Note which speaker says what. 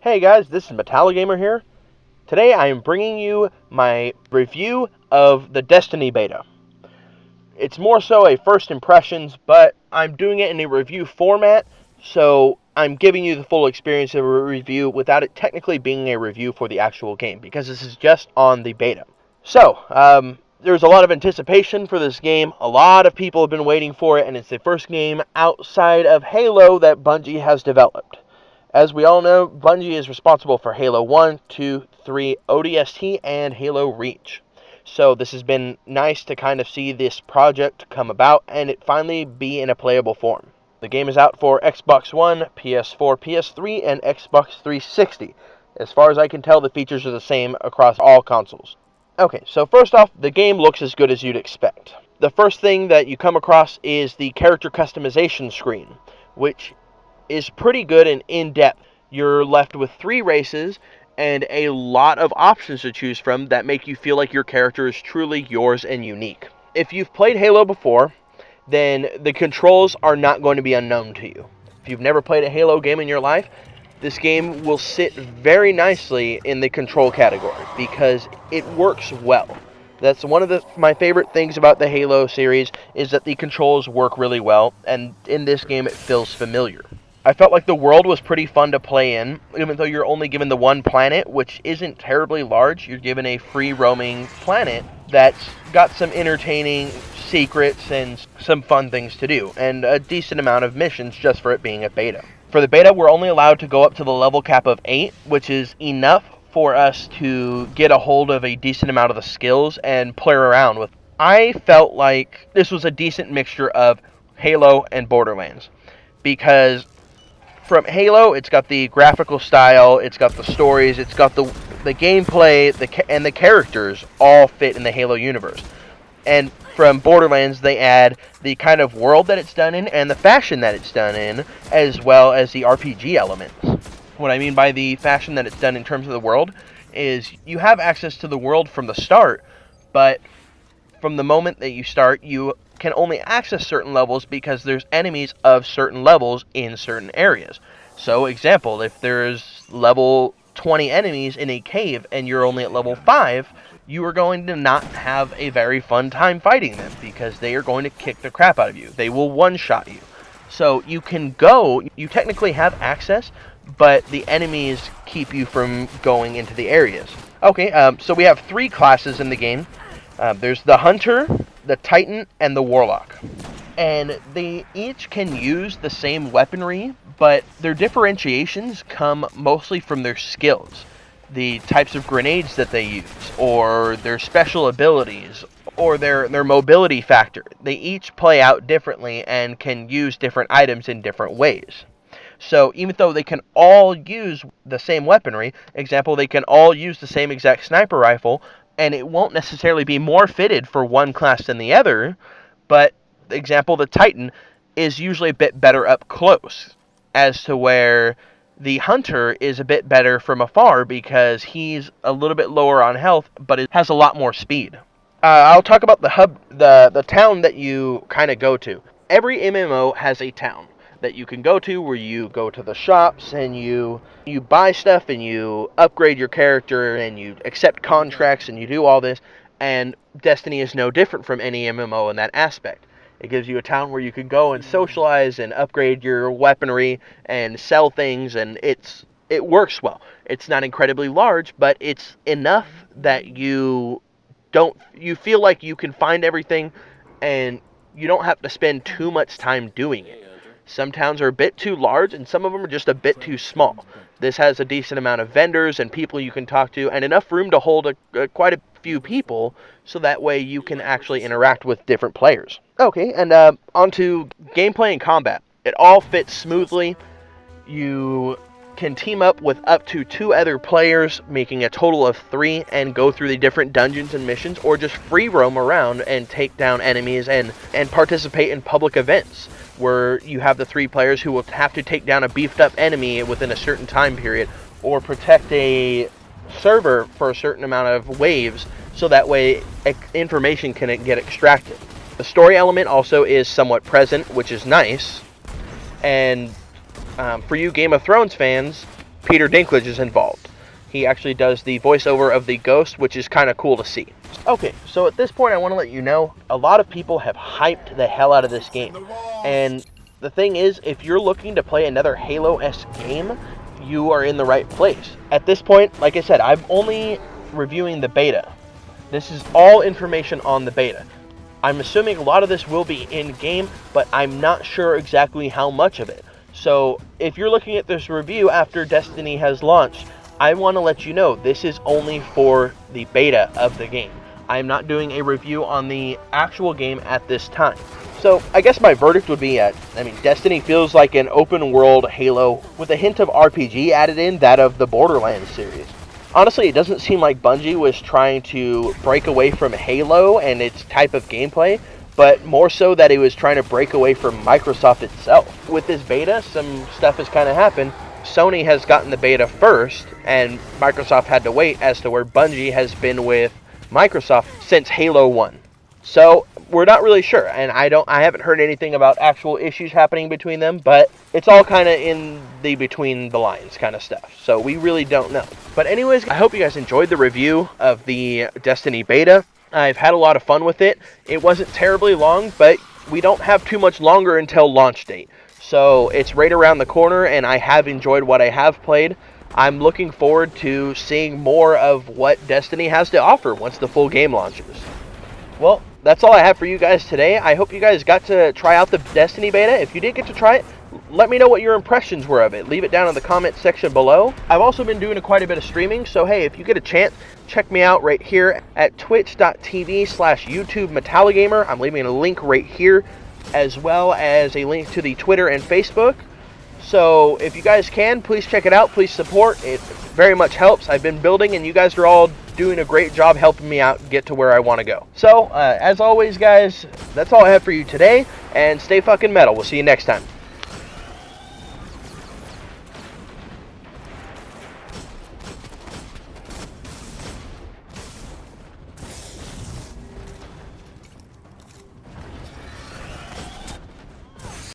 Speaker 1: Hey guys, this is Metalogamer here. Today I am bringing you my review of the Destiny beta. It's more so a first impressions, but I'm doing it in a review format, so I'm giving you the full experience of a review without it technically being a review for the actual game, because this is just on the beta. So, there's a lot of anticipation for this game. A lot of people have been waiting for it, and it's the first game outside of Halo that Bungie has developed. As we all know, Bungie is responsible for Halo 1, 2, 3, ODST, and Halo Reach. So this has been nice to kind of see this project come about and it finally be in a playable form. The game is out for Xbox One, PS4, PS3, and Xbox 360. As far as I can tell, the features are the same across all consoles. Okay, so first off, the game looks as good as you'd expect. The first thing that you come across is the character customization screen, which is pretty good and in-depth. You're left with 3 races and a lot of options to choose from that make you feel like your character is truly yours and unique. If you've played Halo before, then the controls are not going to be unknown to you. If you've never played a Halo game in your life, this game will sit very nicely in the control category because it works well. That's one of my favorite things about the Halo series is that the controls work really well, and in this game it feels familiar. I felt like the world was pretty fun to play in, even though you're only given the one planet, which isn't terribly large. You're given a free roaming planet that's got some entertaining secrets and some fun things to do, and a decent amount of missions just for it being a beta. For the beta, we're only allowed to go up to the level cap of 8, which is enough for us to get a hold of a decent amount of the skills and play around with. I felt like this was a decent mixture of Halo and Borderlands, because from Halo, it's got the graphical style, it's got the stories, it's got the gameplay, and the characters all fit in the Halo universe. And from Borderlands, they add the kind of world that it's done in and the fashion that it's done in, as well as the RPG elements. What I mean by the fashion that it's done in terms of the world is you have access to the world from the start, but from the moment that you start, you can only access certain levels because there's enemies of certain levels in certain areas. So, example, if there's level 20 enemies in a cave and you're only at level 5, you are going to not have a very fun time fighting them because they are going to kick the crap out of you. They will one-shot you. So you technically have access, but the enemies keep you from going into the areas. Okay, so we have 3 classes in the game. There's the Hunter, the Titan, and the Warlock. And they each can use the same weaponry, but their differentiations come mostly from their skills. The types of grenades that they use, or their special abilities, or their mobility factor. They each play out differently and can use different items in different ways. So even though they can all use the same weaponry, example, they can all use the same exact sniper rifle, and it won't necessarily be more fitted for one class than the other, but, example, the Titan is usually a bit better up close, as to where the Hunter is a bit better from afar because he's a little bit lower on health, but it has a lot more speed. I'll talk about the town that you kind of go to. Every MMO has a town that you can go to where you go to the shops and you buy stuff and you upgrade your character and you accept contracts and you do all this, and Destiny is no different from any MMO in that aspect. It gives you a town where you can go and socialize and upgrade your weaponry and sell things, and it works well. It's not incredibly large, but it's enough that you feel like you can find everything and you don't have to spend too much time doing it. Some towns are a bit too large, and some of them are just a bit too small. This has a decent amount of vendors and people you can talk to, and enough room to hold quite a few people, so that way you can actually interact with different players. Okay, and on to gameplay and combat. It all fits smoothly. You can team up with up to 2 other players, making a total of 3, and go through the different dungeons and missions, or just free roam around and take down enemies and participate in public events, where you have the 3 players who will have to take down a beefed up enemy within a certain time period, or protect a server for a certain amount of waves, so that way information can get extracted. The story element also is somewhat present, which is nice, and for you Game of Thrones fans, Peter Dinklage is involved. He actually does the voiceover of the ghost, which is kind of cool to see. Okay, so at this point I want to let you know, a lot of people have hyped the hell out of this game. And the thing is, if you're looking to play another Halo-esque game, you are in the right place. At this point, like I said, I'm only reviewing the beta. This is all information on the beta. I'm assuming a lot of this will be in-game, but I'm not sure exactly how much of it. So if you're looking at this review after Destiny has launched, I want to let you know this is only for the beta of the game. I'm not doing a review on the actual game at this time. So I guess my verdict would be, Destiny feels like an open world Halo with a hint of RPG added in, that of the Borderlands series. Honestly, it doesn't seem like Bungie was trying to break away from Halo and its type of gameplay, but more so that it was trying to break away from Microsoft itself. With this beta, some stuff has kind of happened. Sony has gotten the beta first, and Microsoft had to wait, as to where Bungie has been with Microsoft since Halo 1. So we're not really sure, and I haven't heard anything about actual issues happening between them, but it's all kind of in the between the lines kind of stuff, so we really don't know. But anyways, I hope you guys enjoyed the review of the Destiny beta. I've had a lot of fun with it. It wasn't terribly long, but we don't have too much longer until launch date, so it's right around the corner, and I have enjoyed what I have played. I'm looking forward to seeing more of what Destiny has to offer once the full game launches. Well, that's all I have for you guys today. I hope you guys got to try out the Destiny beta. If you did get to try it, let me know what your impressions were of it. Leave it down in the comment section below. I've also been doing quite a bit of streaming, so hey, if you get a chance, check me out right here at twitch.tv/YouTubeMetalligamer. I'm leaving a link right here, as well as a link to the Twitter and Facebook. So if you guys can, please check it out. Please support. It very much helps. I've been building, and you guys are all doing a great job helping me out get to where I want to go. So, as always, guys, that's all I have for you today, and stay fucking metal. We'll see you next time.